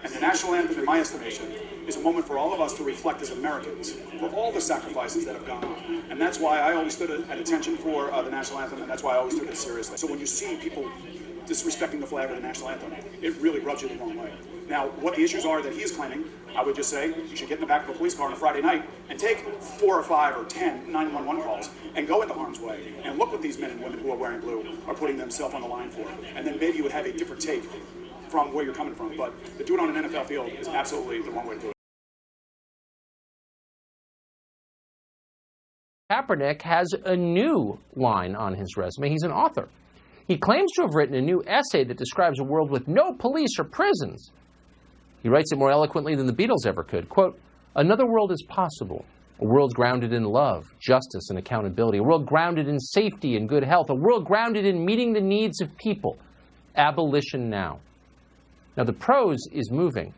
And the national anthem, in my estimation, is a moment for all of us to reflect as Americans for all the sacrifices that have gone on. And that's why I always stood at attention for the national anthem, and that's why I always took it seriously. So when you see people disrespecting the flag or the national anthem, it really rubs you the wrong way. Now, what the issues are that he is claiming, I would just say you should get in the back of a police car on a Friday night and take 4 or 5 or 10 911 calls and go into harm's way and look what these men and women who are wearing blue are putting themselves on the line for. And then maybe you would have a different take from where you're coming from. But to do it on an NFL field is absolutely the wrong way to do it. Kaepernick has a new line on his resume. He's an author. He claims to have written a new essay that describes a world with no police or prisons. He writes it more eloquently than the Beatles ever could. Quote, "Another world is possible. A world grounded in love, justice, and accountability. A world grounded in safety and good health. A world grounded in meeting the needs of people. Abolition now." Now, the prose is moving.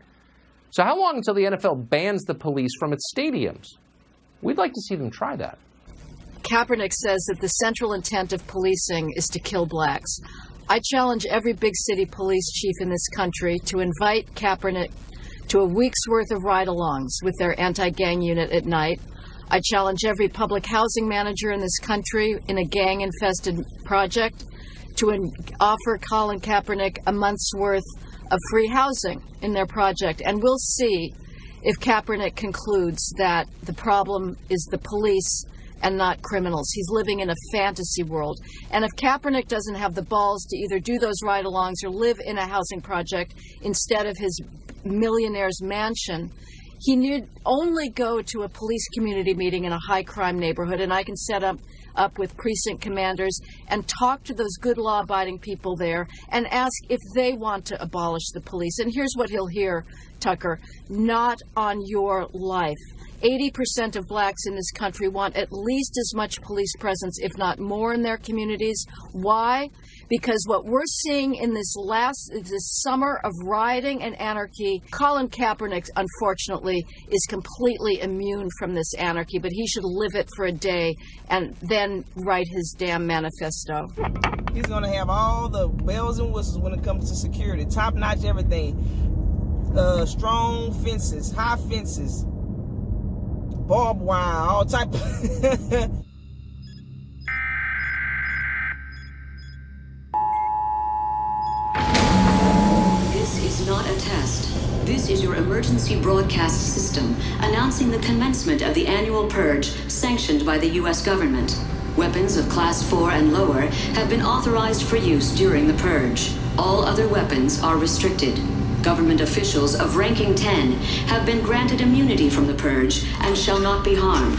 So how long until the NFL bans the police from its stadiums? We'd like to see them try that. Kaepernick says that the central intent of policing is to kill blacks. I challenge every big city police chief in this country to invite Kaepernick to a week's worth of ride-alongs with their anti-gang unit at night. I challenge every public housing manager in this country in a gang-infested project to offer Colin Kaepernick a month's worth of free housing in their project. And we'll see if Kaepernick concludes that the problem is the police and not criminals. He's living in a fantasy world. And if Kaepernick doesn't have the balls to either do those ride-alongs or live in a housing project instead of his millionaire's mansion, he need only go to a police community meeting in a high-crime neighborhood, and I can set up with precinct commanders and talk to those good law-abiding people there and ask if they want to abolish the police. And here's what he'll hear, Tucker: "Not on your life." 80% of blacks in this country want at least as much police presence, if not more, in their communities. Why? Because what we're seeing in this summer of rioting and anarchy, Colin Kaepernick, unfortunately, is completely immune from this anarchy, but he should live it for a day and then write his damn manifesto. He's going to have all the bells and whistles when it comes to security, top-notch everything, strong fences, high fences, barbed wire, all type of... This is not a test. This is your emergency broadcast system announcing the commencement of the annual purge sanctioned by the U.S. government. Weapons of Class 4 and lower have been authorized for use during the purge. All other weapons are restricted. Government officials of ranking 10 have been granted immunity from the purge and shall not be harmed.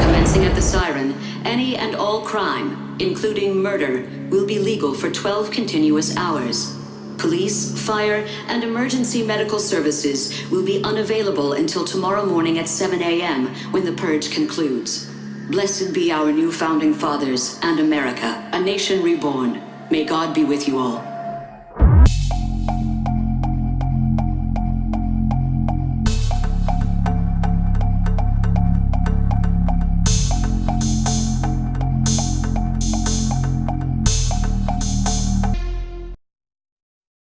Commencing at the siren, any and all crime, including murder, will be legal for 12 continuous hours. Police, fire, and emergency medical services will be unavailable until tomorrow morning at 7 a.m. when the purge concludes. Blessed be our new founding fathers and America, a nation reborn. May God be with you all.